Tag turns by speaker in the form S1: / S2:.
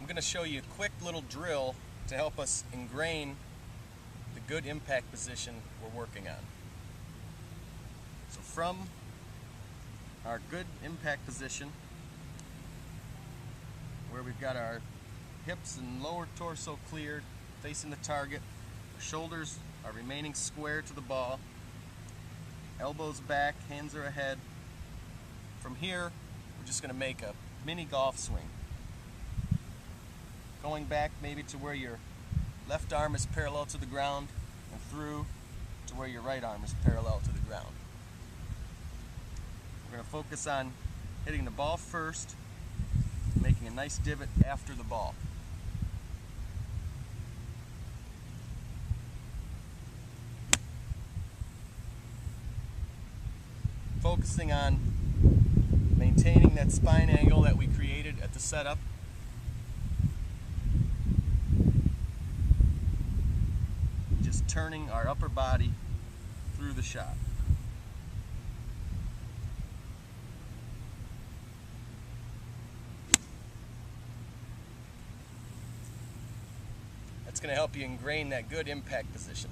S1: I'm going to show you a quick little drill to help us ingrain the good impact position we're working on. So from our good impact position, where we've got our hips and lower torso cleared, facing the target, our shoulders are remaining square to the ball, elbows back, hands are ahead. From here, we're just going to make a mini golf swing. Going back maybe to where your left arm is parallel to the ground and through to where your right arm is parallel to the ground. We're going to focus on hitting the ball first, making a nice divot after the ball. Focusing on maintaining that spine angle that we created at the setup. Just turning our upper body through the shot. That's going to help you ingrain that good impact position.